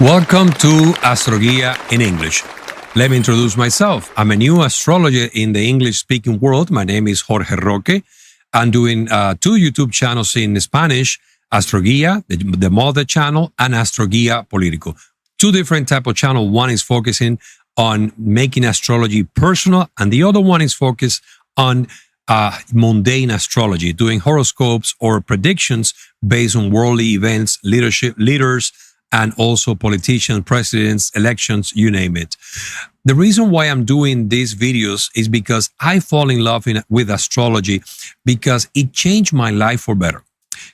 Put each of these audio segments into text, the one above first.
Welcome to Astrology in English. Let me introduce myself. I'm a new astrologer in the English-speaking world. My name is Jorge Roque. I'm doing two YouTube channels in Spanish, Astroguía, the mother channel, and Astroguía Político. Two different type of channel. One is focusing on making astrology personal, and the other one is focused on mundane astrology, doing horoscopes or predictions based on worldly events, leaders, and also politicians, presidents, elections, you name it. The reason why I'm doing these videos is because I fall in love with astrology because it changed my life for better,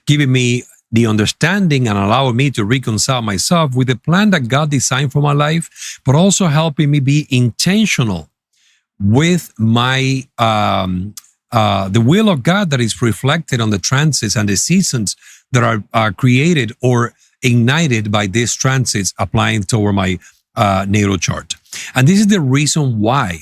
giving me the understanding and allowing me to reconcile myself with the plan that God designed for my life, but also helping me be intentional with my the will of God that is reflected on the transits and the seasons that are created or ignited by these transits applying toward my natal chart. And this is the reason why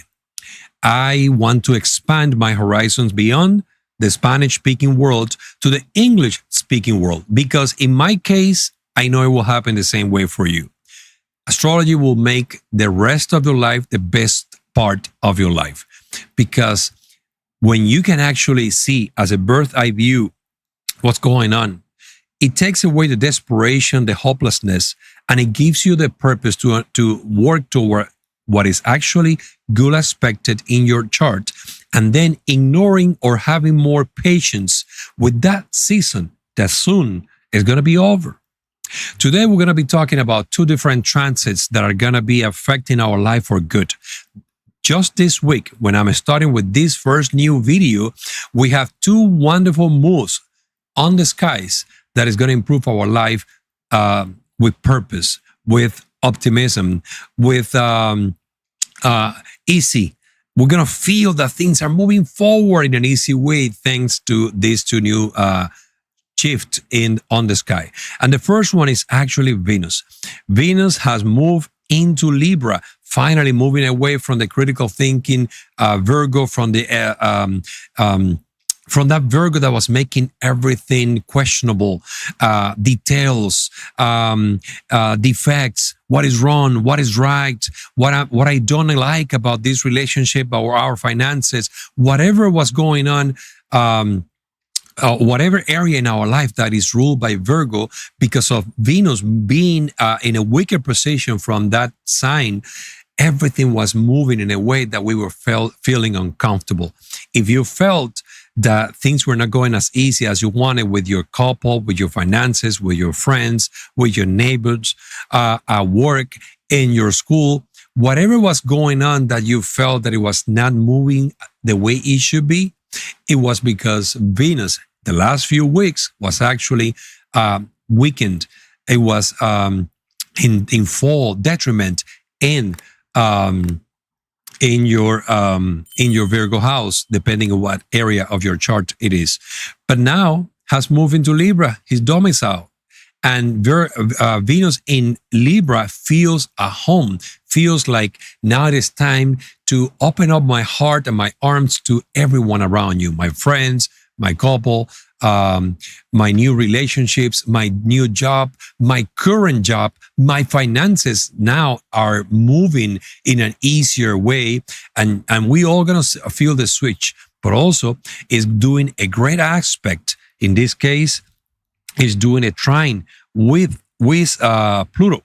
I want to expand my horizons beyond the Spanish-speaking world to the English-speaking world, because in my case, I know it will happen the same way for you. Astrology will make the rest of your life the best part of your life, because when you can actually see as a bird's eye view what's going on, it takes away the desperation, the hopelessness, and it gives you the purpose to work toward what is actually good expected in your chart, and then ignoring or having more patience with that season that soon is going to be over. Today, we're going to be talking about two different transits that are going to be affecting our life for good. Just this week, when I'm starting with this first new video, we have two wonderful moves on the skies that is going to improve our life with purpose, with optimism, with easy. We're going to feel that things are moving forward in an easy way thanks to these two new shift on the sky. And the first one is actually Venus. Venus has moved into Libra, finally moving away from the critical thinking Virgo, from that Virgo that was making everything questionable, details, defects, what is wrong, what is right, what I don't like about this relationship or our finances, whatever was going on, whatever area in our life that is ruled by Virgo, because of Venus being in a weaker position from that sign, everything was moving in a way that we were feeling uncomfortable. If you felt that things were not going as easy as you wanted with your couple, with your finances, with your friends, with your neighbors, at work, in your school, whatever was going on that you felt that it was not moving the way it should be, it was because Venus, the last few weeks, was actually weakened. It was in full detriment in your Virgo house, depending on what area of your chart it is. But now has moved into Libra, his domicile. And Venus in Libra feels a home, feels like now it is time to open up my heart and my arms to everyone around you, my friends, my couple, my new relationships, my new job, my current job, my finances now are moving in an easier way. And we all going to feel the switch, but also is doing a great aspect. In this case, is doing a trine with Pluto.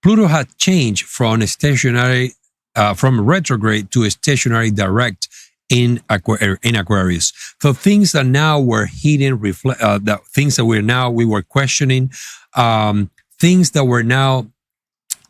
Pluto had changed from a stationary, from retrograde to a stationary direct in Aquarius. So things that now were hidden, that things that we were questioning, things that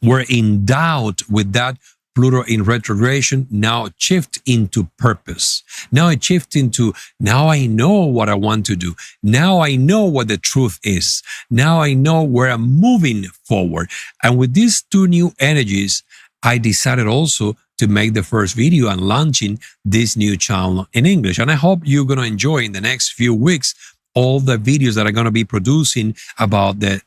were in doubt with that Pluto in retrogression, now shift into purpose. Now it shifts into, now I know what I want to do. Now I know what the truth is. Now I know where I'm moving forward. And with these two new energies, I decided also to make the first video and launching this new channel in English. And I hope you're going to enjoy in the next few weeks all the videos that I'm going to be producing about the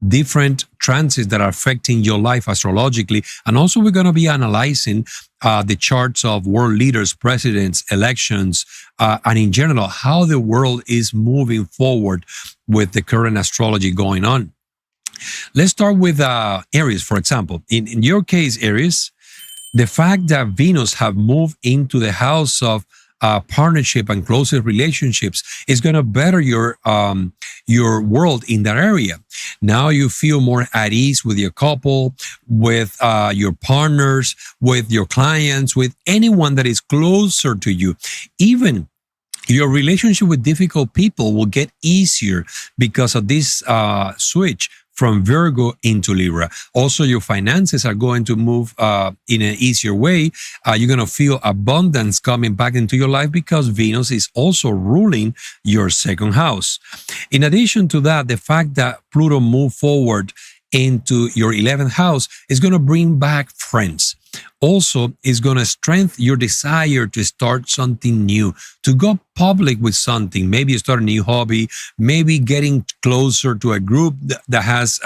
different transits that are affecting your life astrologically. And also we're going to be analyzing the charts of world leaders, presidents, elections, and in general, how the world is moving forward with the current astrology going on. Let's start with Aries, for example. In your case, Aries, the fact that Venus have moved into the house of partnership and closer relationships is going to better your world in that area. Now you feel more at ease with your couple, with your partners, with your clients, with anyone that is closer to you. Even your relationship with difficult people will get easier because of this switch from Virgo into Libra. Also, your finances are going to move in an easier way. You're going to feel abundance coming back into your life because Venus is also ruling your second house. In addition to that, the fact that Pluto moved forward into your 11th house is going to bring back friends. Also, it's going to strengthen your desire to start something new, to go public with something. Maybe you start a new hobby, maybe getting closer to a group that has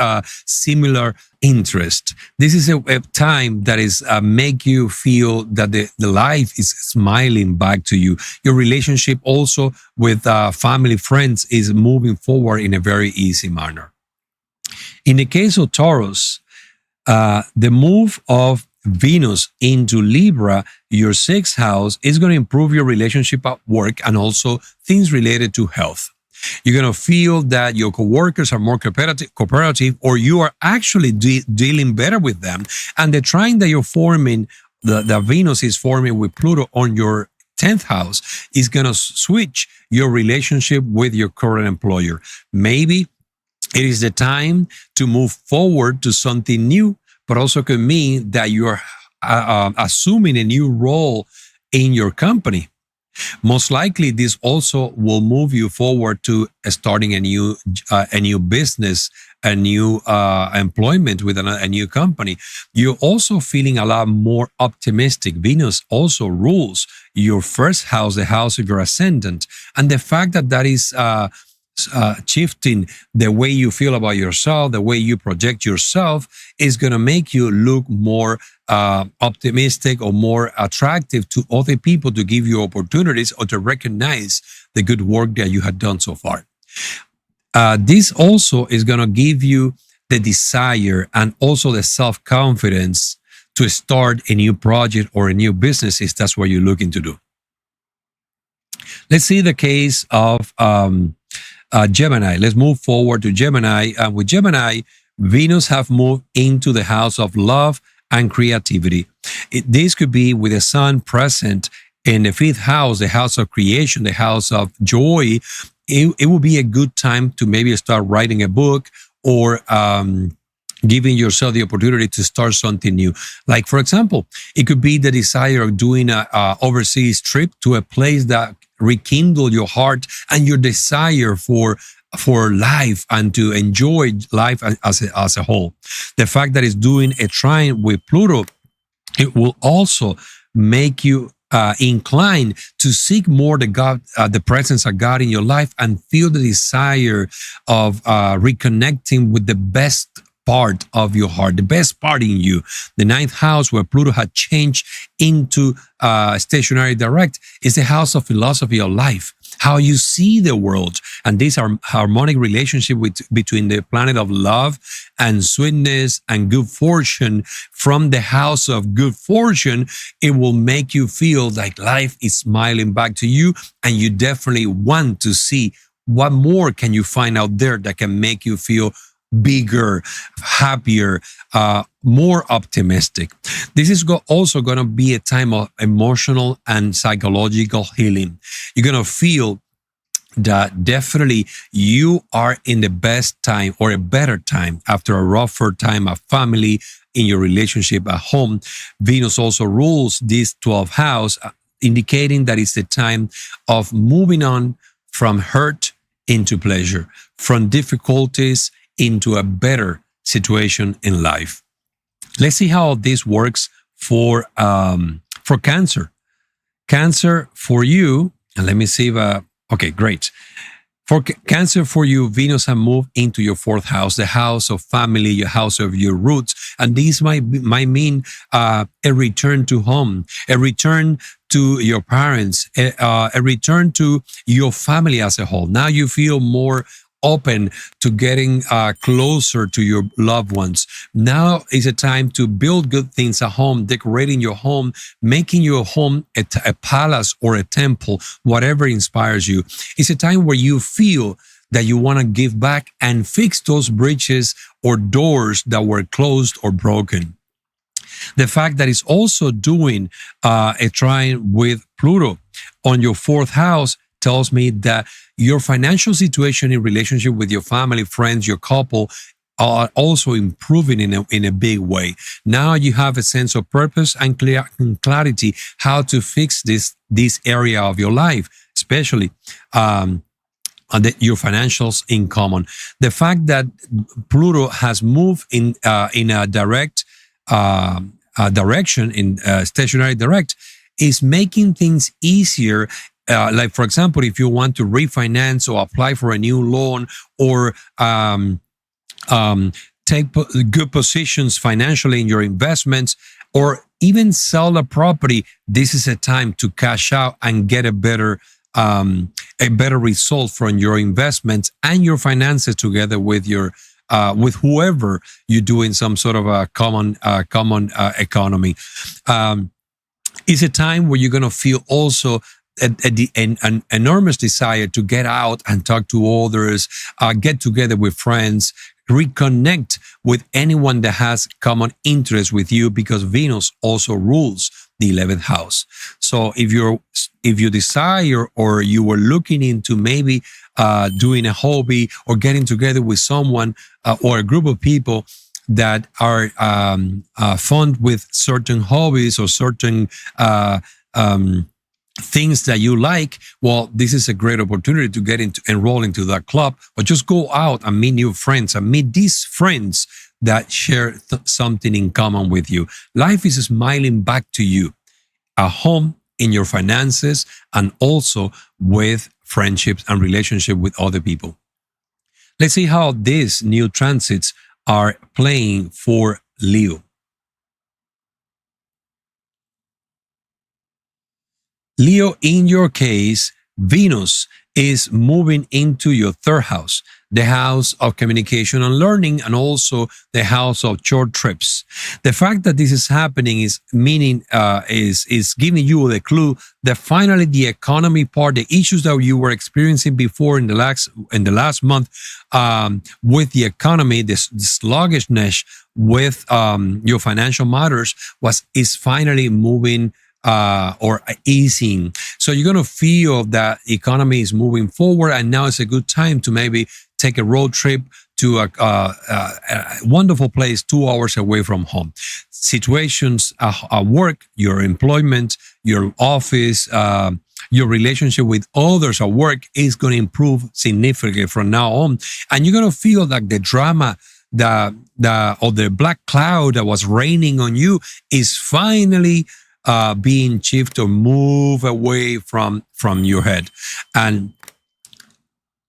similar interest. This is a time that is make you feel that the life is smiling back to you. Your relationship also with family, friends is moving forward in a very easy manner. In the case of Taurus, the move of Venus into Libra, your sixth house, is going to improve your relationship at work and also things related to health. You're going to feel that your coworkers are more cooperative, or you are actually dealing better with them. And the trine that you're forming, the Venus is forming with Pluto on your 10th house, is going to switch your relationship with your current employer. Maybe it is the time to move forward to something new, but also could mean that you're assuming a new role in your company. Most likely, this also will move you forward to starting a new business, a new employment with a new company. You're also feeling a lot more optimistic. Venus also rules your first house, the house of your ascendant, and the fact that that is shifting the way you feel about yourself, the way you project yourself, is going to make you look more optimistic or more attractive to other people to give you opportunities or to recognize the good work that you have done so far. This also is going to give you the desire and also the self-confidence to start a new project or a new business if that's what you're looking to do. Let's see the case of Gemini. Let's move forward to Gemini. With Gemini, Venus have moved into the house of love and creativity. This could be with the sun present in the fifth house, the house of creation, the house of joy. It will be a good time to maybe start writing a book or giving yourself the opportunity to start something new. Like, for example, it could be the desire of doing an overseas trip to a place that rekindle your heart and your desire for life and to enjoy life as a whole. The fact that it's doing a trine with Pluto, it will also make you inclined to seek more the presence of God in your life and feel the desire of reconnecting with the best part of your heart, the best part in you. The ninth house, where Pluto had changed into stationary direct, is the house of philosophy of life, how you see the world. And this harmonic relationship between the planet of love and sweetness and good fortune. From the house of good fortune, it will make you feel like life is smiling back to you, and you definitely want to see what more can you find out there that can make you feel bigger, happier, more optimistic. This is also going to be a time of emotional and psychological healing. You're going to feel that definitely you are in the best time or a better time after a rougher time of family, in your relationship at home. Venus also rules this 12th house, indicating that it's the time of moving on from hurt into pleasure, from difficulties into a better situation in life. Let's see how this works for Cancer. Cancer, for you, and let me see if okay, great. For Cancer, for you, Venus has moved into your fourth house, the house of family, your house of your roots, and these might mean a return to home, a return to your parents, a return to your family as a whole. Now you feel more open to getting closer to your loved ones. Now is a time to build good things at home, decorating your home, making your home a palace or a temple, whatever inspires you. It's a time where you feel that you want to give back and fix those bridges or doors that were closed or broken. The fact that it's also doing a trine with Pluto on your fourth house tells me that your financial situation in relationship with your family, friends, your couple are also improving in a big way. Now you have a sense of purpose and clarity how to fix this area of your life, especially your financials in common. The fact that Pluto has moved in a direct direction, in stationary direct, is making things easier. Like, for example, if you want to refinance or apply for a new loan or take good positions financially in your investments, or even sell a property, this is a time to cash out and get a better result from your investments and your finances together with your with whoever you're doing some sort of a common economy. It's a time where you're going to feel also an enormous desire to get out and talk to others, get together with friends, reconnect with anyone that has common interest with you, because Venus also rules the 11th house. So if you desire, or you were looking into maybe doing a hobby or getting together with someone or a group of people that are fond with certain hobbies or certain things that you like, well, this is a great opportunity to enroll into that club, or just go out and meet new friends and meet these friends that share something in common with you. Life is smiling back to you at home, in your finances, and also with friendships and relationship with other people. Let's see how these new transits are playing for Leo. Leo, in your case, Venus is moving into your third house, the house of communication and learning, and also the house of short trips. The fact that this is happening is meaning is giving you the clue that finally the economy part, the issues that you were experiencing before in the last month with the economy, this sluggishness with your financial matters is finally moving or easing. So you're going to feel that economy is moving forward, and now it's a good time to maybe take a road trip to a wonderful place 2 hours away from home. Situations at work, your employment, your office, your relationship with others at work is going to improve significantly from now on. And you're going to feel like the drama or the black cloud that was raining on you is finally being shifted or move away from your head. And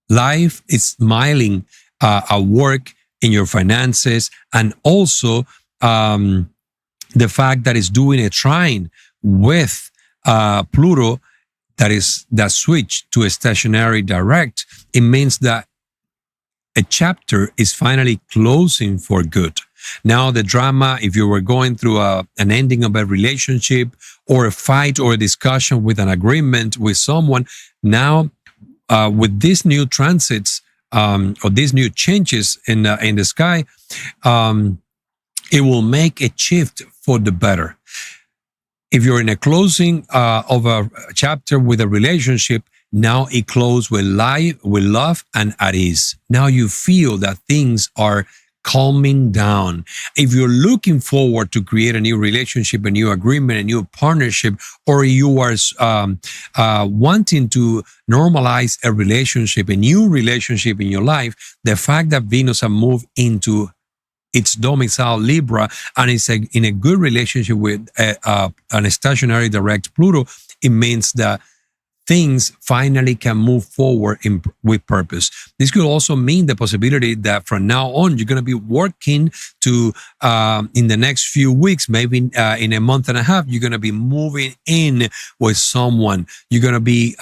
life is smiling at work, in your finances, and also the fact that it's doing a trine with Pluto that switch to a stationary direct. It means that a chapter is finally closing for good. Now the drama, if you were going through an ending of a relationship or a fight or a discussion with an agreement with someone, now with these new transits or these new changes in the sky, it will make a shift for the better. If you're in a closing of a chapter with a relationship, now it closes with love and at ease. Now you feel that things are calming down. If you're looking forward to create a new relationship, a new agreement, a new partnership, or you are wanting to normalize a relationship, a new relationship in your life, the fact that Venus has moved into its domicile Libra and is in a good relationship with an stationary direct Pluto, it means that things finally can move forward with purpose. This could also mean the possibility that from now on, you're going to be working to, in the next few weeks, maybe in a month and a half, you're going to be moving in with someone. You're going to be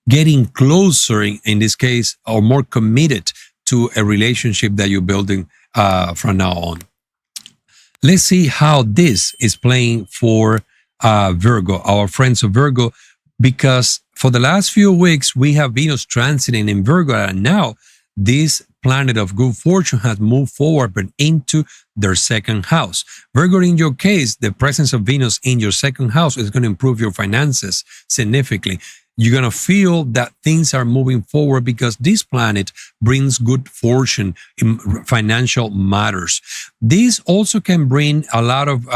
getting closer, in this case, or more committed to a relationship that you're building from now on. Let's see how this is playing for Virgo, our friends of Virgo, because for the last few weeks, we have Venus transiting in Virgo, and now this planet of good fortune has moved forward but into their second house. Virgo, in your case, the presence of Venus in your second house is going to improve your finances significantly. You're going to feel that things are moving forward because this planet brings good fortune in financial matters. This also can bring a lot of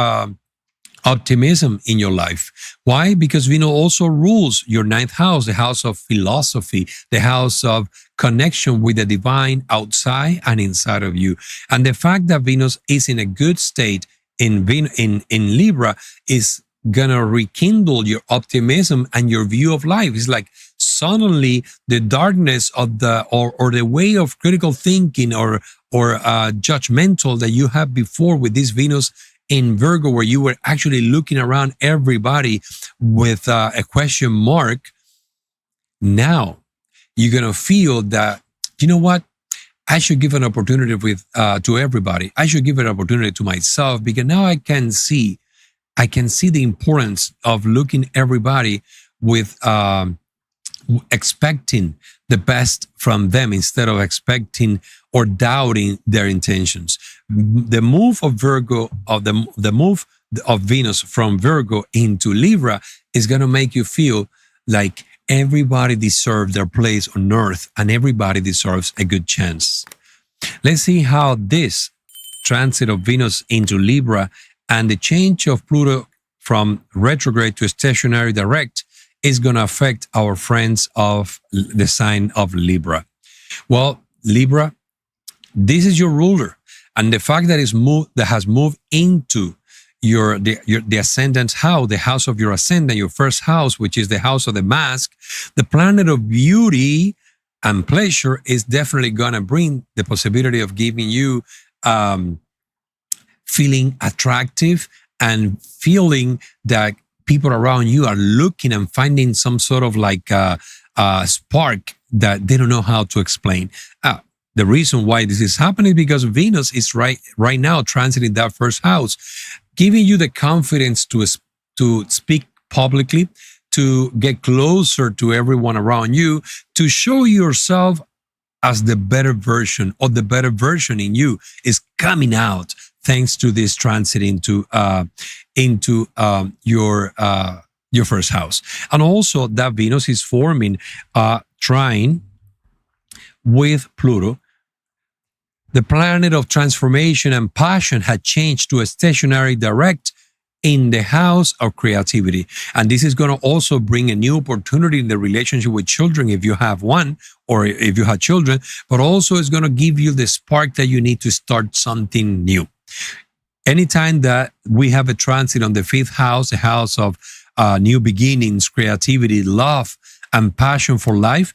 optimism in your life. Why? Because Venus also rules your ninth house, the house of philosophy, the house of connection with the divine outside and inside of you. And the fact that Venus is in a good state in Libra is gonna rekindle your optimism and your view of life. It's like suddenly the darkness of the or the way of critical thinking or judgmental that you had before with this Venus in Virgo, where you were actually looking around everybody with a question mark. Now you're gonna feel that, you know what? I should give an opportunity to everybody. I should give an opportunity to myself, because now I can see the importance of looking everybody with expecting the best from them instead of expecting or doubting their intentions. The move of Virgo, the move of Venus from Virgo into Libra is going to make you feel like everybody deserves their place on earth and everybody deserves a good chance. Let's see how this transit of Venus into Libra and the change of Pluto from retrograde to stationary direct is going to affect our friends of the sign of Libra. Well, Libra, this is your ruler. And the fact that has moved into the ascendant house, the house of your ascendant, your first house, which is the house of the mask, the planet of beauty and pleasure is definitely going to bring the possibility of giving you feeling attractive and feeling that people around you are looking and finding some sort of like a spark that they don't know how to explain. The reason why this is happening is because Venus is right now transiting that first house, giving you the confidence to speak publicly, to get closer to everyone around you, to show yourself as the better version, or the better version in you is coming out thanks to this transit into your first house. And also that Venus is forming a trine with Pluto. The planet of transformation and passion had changed to a stationary direct in the house of creativity. And this is going to also bring a new opportunity in the relationship with children, if you have one, or if you have children, but also it's going to give you the spark that you need to start something new. Anytime that we have a transit on the fifth house, the house of new beginnings, creativity, love, and passion for life,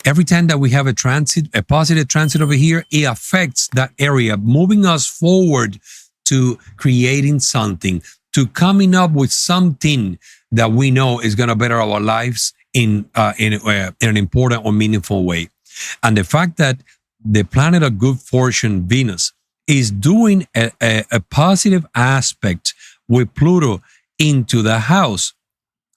every time that we have a positive transit over here, it affects that area, moving us forward to creating something, to coming up with something that we know is going to better our lives in an important or meaningful way. And the fact that the planet of good fortune, Venus, is doing a positive aspect with Pluto into the house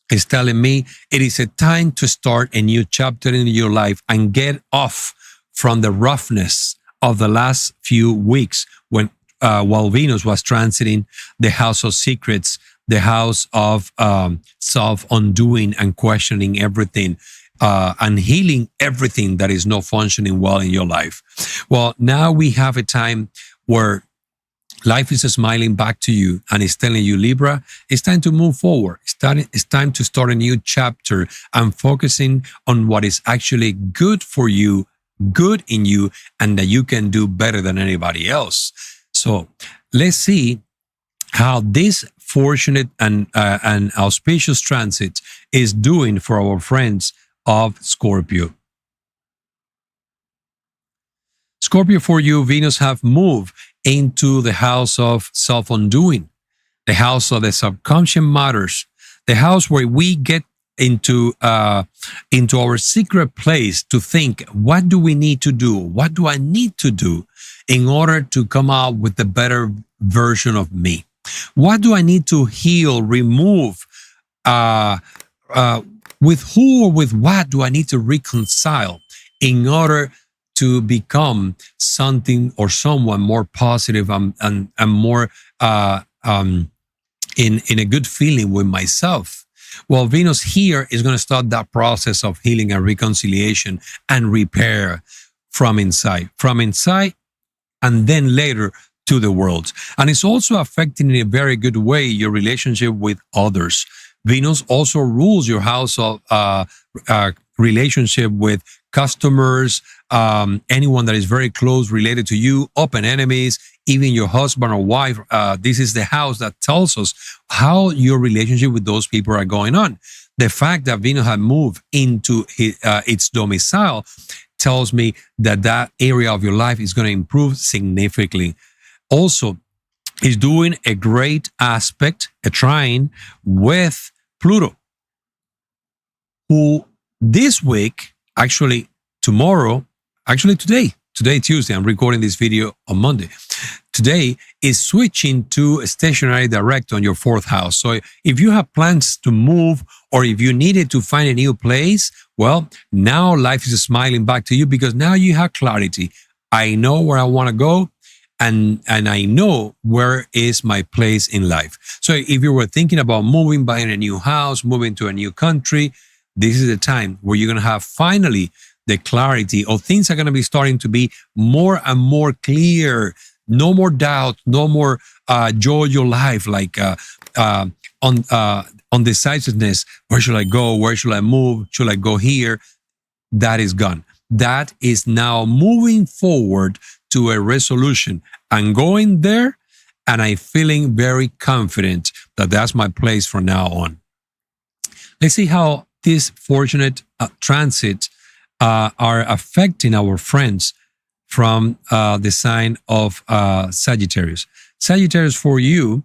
is telling me it is a time to start a new chapter in your life and get off from the roughness of the last few weeks when while Venus was transiting the house of secrets, the house of self-undoing and questioning everything, and healing everything that is not functioning well in your life. Well, now we have a time where life is smiling back to you and it's telling you, Libra, it's time to move forward. It's time to start a new chapter and focusing on what is actually good for you, good in you, and that you can do better than anybody else. So let's see how this fortunate and auspicious transit is doing for our friends of Scorpio. Scorpio, for you, Venus have moved into the house of self-undoing, the house of the subconscious matters, the house where we get into into our secret place to think, what do we need to do? What do I need to do in order to come out with the better version of me? What do I need to heal, remove? Uh, uh, with who or with what do I need to reconcile in order to become something or someone more positive and more in a good feeling with myself? Well, Venus here is going to start that process of healing and reconciliation and repair from inside, and then later to the world. And it's also affecting in a very good way your relationship with others. Venus also rules your house of relationship with customers, anyone that is very close related to you, open enemies, even your husband or wife. This is the house that tells us how your relationship with those people are going on. The fact that Venus had moved into its domicile tells me that that area of your life is going to improve significantly. Also, is doing a great aspect, a trine with Pluto, who this week, actually today, Tuesday, I'm recording this video on Monday. Today is switching to a stationary direct on your fourth house. So if you have plans to move or if you needed to find a new place, well, now life is smiling back to you because now you have clarity. I know where I want to go. And I know where is my place in life. So if you were thinking about moving, buying a new house, moving to a new country, this is the time where you're going to have finally the clarity of things are going to be starting to be more and more clear. No more doubt, no more joy your life, like undecisiveness. Where should I go? Where should I move? Should I go here? That is gone. That is now moving forward to a resolution. I'm going there, and I'm feeling very confident that that's my place from now on. Let's see how these fortunate transits are affecting our friends from the sign of Sagittarius. Sagittarius, for you,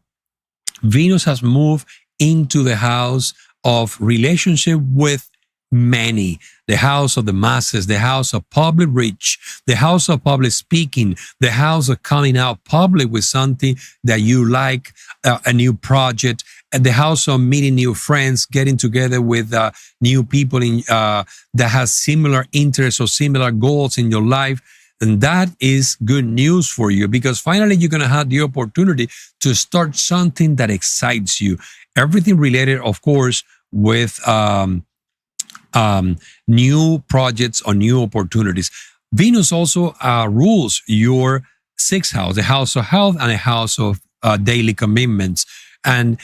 Venus has moved into the house of relationship with many, the house of the masses, the house of public reach, the house of public speaking, the house of coming out public with something that you like, a new project, and the house of meeting new friends, getting together with new people that has similar interests or similar goals in your life. And that is good news for you because finally you're going to have the opportunity to start something that excites you. Everything related, of course, with new projects or new opportunities. Venus also rules your sixth house, the house of health and the house of daily commitments. And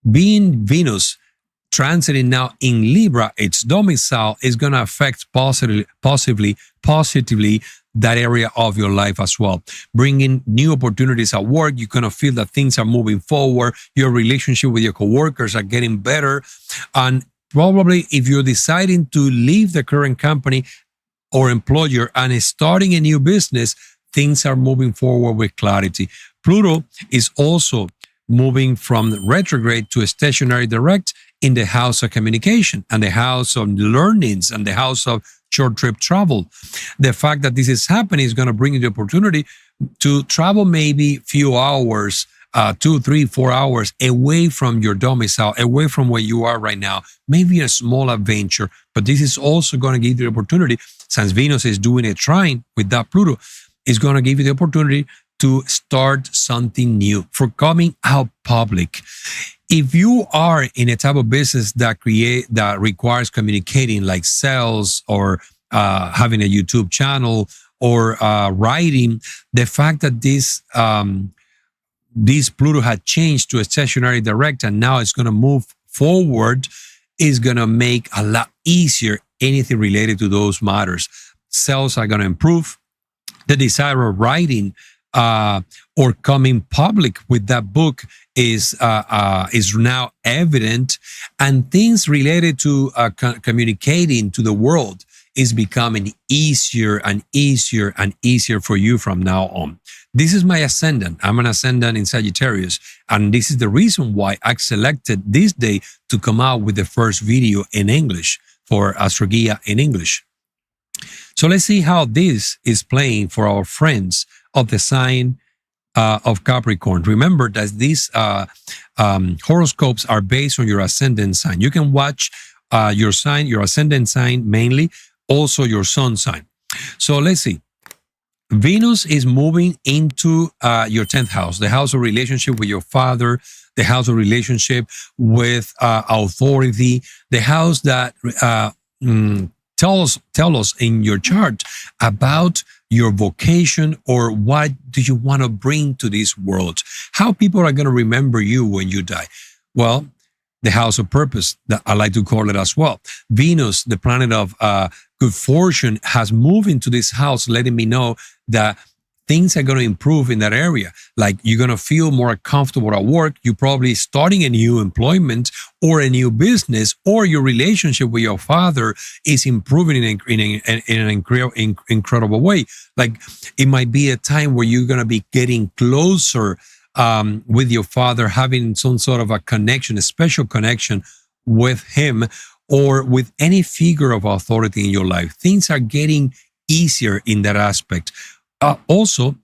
being Venus transiting now in Libra, its domicile is going to affect positively that area of your life as well. Bringing new opportunities at work, you're going to feel that things are moving forward. Your relationship with your coworkers are getting better. And probably if you're deciding to leave the current company or employer and starting a new business, things are moving forward with clarity. Pluto is also moving from retrograde to a stationary direct in the house of communication and the house of learnings and the house of short trip travel. The fact that this is happening is going to bring you the opportunity to travel maybe few hours, 2, 3, 4 hours away from your domicile, away from where you are right now, maybe a small adventure. But this is also going to give you the opportunity, since Venus is doing a trine with that Pluto, is going to give you the opportunity to start something new, for coming out public. If you are in a type of business that requires communicating, like sales or having a YouTube channel or writing, the fact that this Pluto had changed to a stationary direct and now it's going to move forward is going to make a lot easier anything related to those matters. Sales are going to improve. The desire of writing or coming public with that book is now evident, and things related to communicating to the world is becoming easier and easier and easier for you from now on. This is my ascendant. I'm an ascendant in Sagittarius. And this is the reason why I selected this day to come out with the first video in English for Astrologia in English. So let's see how this is playing for our friends of the sign of Capricorn. Remember that these horoscopes are based on your ascendant sign. You can watch your sign, your ascendant sign mainly, also your sun sign. So let's see. Venus is moving into your 10th house, the house of relationship with your father, the house of relationship with authority, the house that tell us in your chart about your vocation, or what do you want to bring to this world? How people are going to remember you when you die? Well, the house of purpose, that I like to call it as well. Venus, the planet of good fortune, has moved into this house, letting me know that things are going to improve in that area. Like, you're going to feel more comfortable at work. You're probably starting a new employment or a new business, or your relationship with your father is improving in an incredible way. Like, it might be a time where you're going to be getting closer with your father, having some sort of a connection, a special connection with him, or with any figure of authority in your life. Things are getting easier in that aspect. Also,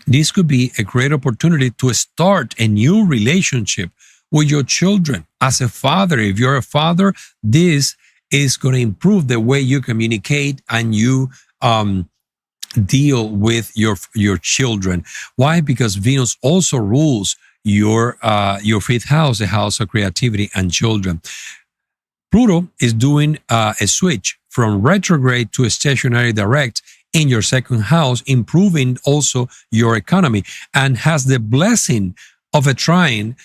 this could be a great opportunity to start a new relationship with your children. As a father, if you're a father, this is going to improve the way you communicate and you deal with your children. Why? Because Venus also rules your 5th house, the house of creativity and children. Pluto is doing a switch from retrograde to stationary direct in your 2nd house, improving also your economy, and has the blessing of a trine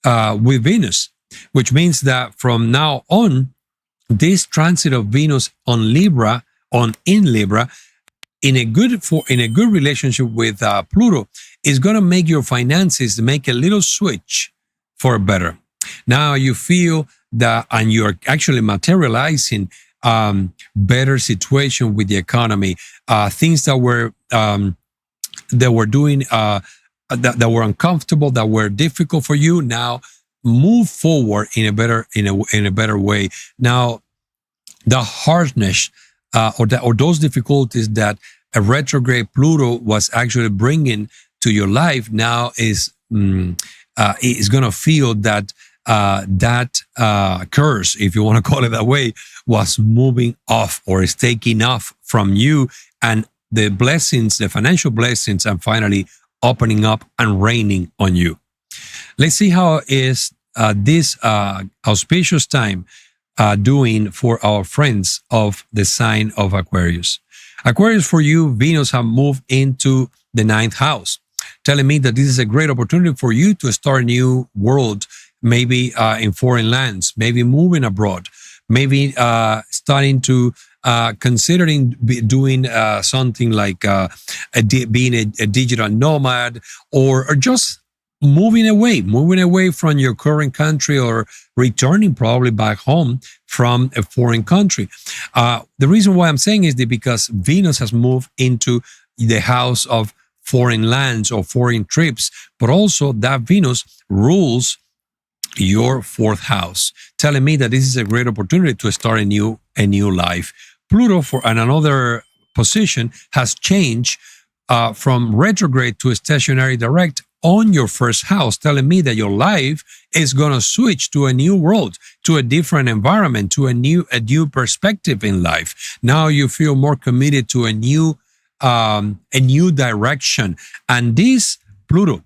with Venus, which means that from now on, this transit of Venus on Libra, in Libra, in a good relationship with Pluto, is going to make your finances make a little switch for better. Now you feel that, and you're actually materializing better situation with the economy. Things that were doing that were uncomfortable, that were difficult for you, now move forward in a better way. Now, the harshness or those difficulties that a retrograde Pluto was actually bringing to your life now is going to feel that curse, if you want to call it that way, was moving off, or is taking off from you, and the blessings, the financial blessings, are finally opening up and raining on you. Let's see how is this auspicious time doing for our friends of the sign of Aquarius. Aquarius, for you, Venus have moved into the 9th house, telling me that this is a great opportunity for you to start a new world, maybe in foreign lands, maybe moving abroad, maybe starting to considering doing something like being a digital nomad, or just moving away from your current country, or returning probably back home from a foreign country. The reason why I'm saying is that because Venus has moved into the house of foreign lands or foreign trips, but also that Venus rules your 4th house, telling me that this is a great opportunity to start a new life. Pluto, for another position, has changed from retrograde to stationary direct on your 1st house, telling me that your life is going to switch to a new world, to a different environment, to a new perspective in life. Now you feel more committed to a new direction, and this Pluto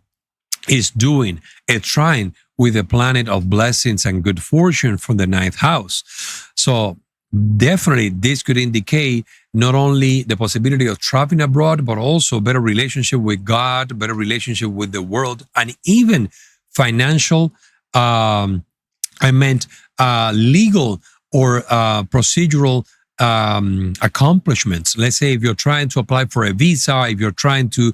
is doing a trine with the planet of blessings and good fortune from the 9th house. So definitely this could indicate not only the possibility of traveling abroad, but also better relationship with God, better relationship with the world, and even financial, legal or procedural accomplishments. Let's say if you're trying to apply for a visa, if you're trying to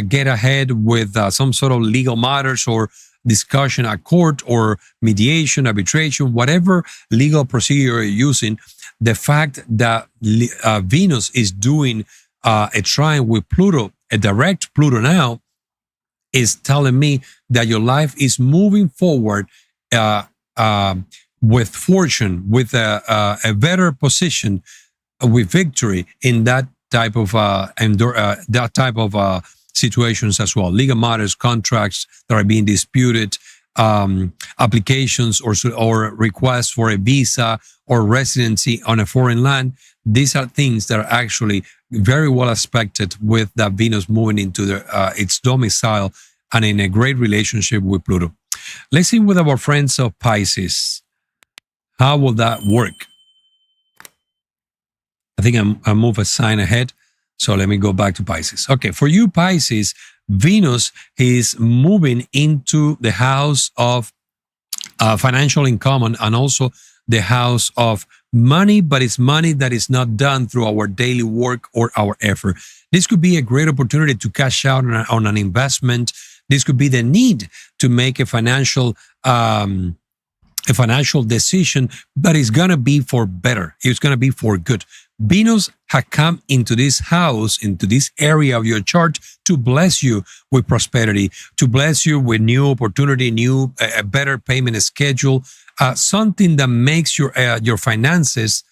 get ahead with some sort of legal matters or discussion at court, or mediation, arbitration, whatever legal procedure you're using, the fact that Venus is doing a trine with Pluto, a direct Pluto now, is telling me that your life is moving forward uh, uh, with fortune, with a better position, with victory in that type of situations as well. Legal matters, contracts that are being disputed, applications or requests for a visa or residency on a foreign land. These are things that are actually very well expected with that Venus moving into its domicile and in a great relationship with Pluto. Let's see with our friends of Pisces. How will that work? I think I move a sign ahead. So let me go back to Pisces. Okay, for you Pisces, Venus is moving into the house of financial income and also the house of money, but it's money that is not done through our daily work or our effort. This could be a great opportunity to cash out on an investment. This could be the need to make a financial decision, but it's going to be for better. It's going to be for good. Venus has come into this house, into this area of your chart to bless you with prosperity, to bless you with new opportunity, a better payment schedule, something that makes your finances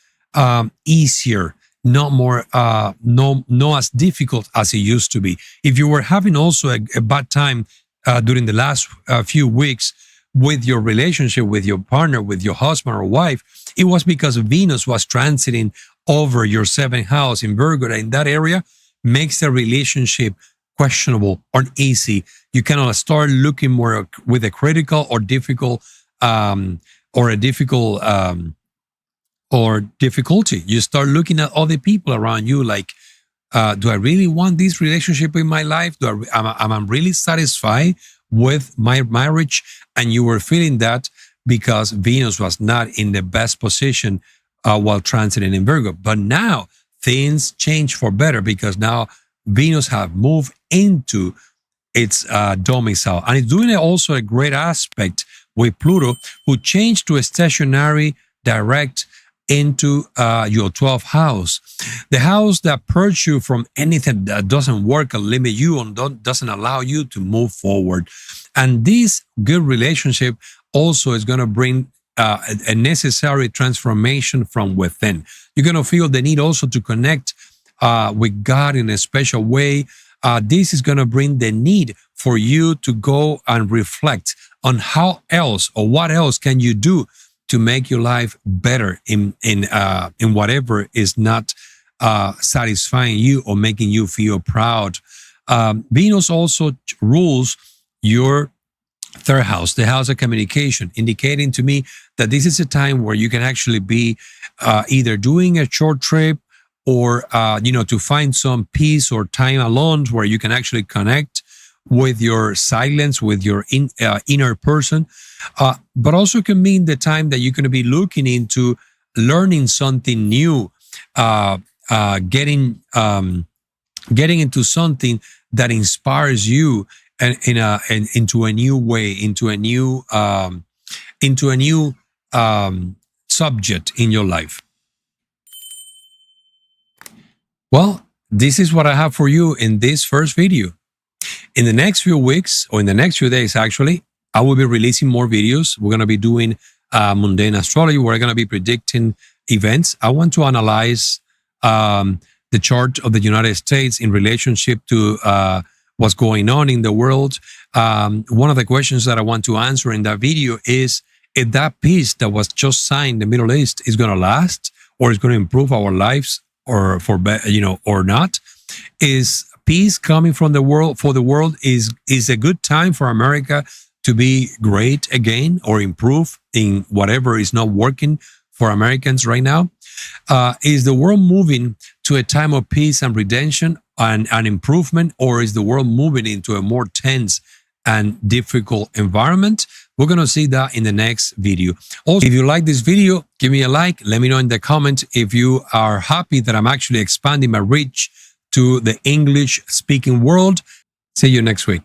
easier, not as difficult as it used to be. If you were having also a bad time during the last few weeks with your relationship with your partner, with your husband or wife, it was because Venus was transiting over your seventh house in Virgo. In that area makes the relationship questionable, uneasy. You cannot start looking more with a critical or difficult or difficulty. You start looking at other people around you like, do I really want this relationship in my life? Am I really satisfied with my marriage? And you were feeling that because Venus was not in the best position while transiting in Virgo. But now things change for better because now Venus have moved into its domicile. And it's doing also a great aspect with Pluto, who changed to a stationary direct into your 12th house. The house that purges you from anything that doesn't work and limit you and doesn't allow you to move forward. And this good relationship also is going to bring a necessary transformation from within. You're going to feel the need also to connect with God in a special way. This is going to bring the need for you to go and reflect on how else or what else can you do to make your life better in whatever is not satisfying you or making you feel proud. Venus also rules your third house, the house of communication, indicating to me that this is a time where you can actually be either doing a short trip or, to find some peace or time alone where you can actually connect with your silence, with your inner person. But also can mean the time that you're going to be looking into learning something new, getting into something that inspires you and into a new way, into a new subject in your life. Well, this is what I have for you in this first video. In the next few weeks, or in the next few days, actually, I will be releasing more videos. We're going to be doing mundane astrology. We're going to be predicting events. I want to analyze the chart of the United States in relationship to what's going on in the world. One of the questions that I want to answer in that video is if that peace that was just signed in the Middle East is going to last, or is going to improve our lives, or or not. Is peace coming from the world for the world? Is a good time for America to be great again or improve in whatever is not working for Americans right now? Is the world moving to a time of peace and redemption and improvement, or is the world moving into a more tense and difficult environment? We're going to see that in the next video. Also, if you like this video, give me a like. Let me know in the comments if you are happy that I'm actually expanding my reach to the English speaking world. See you next week.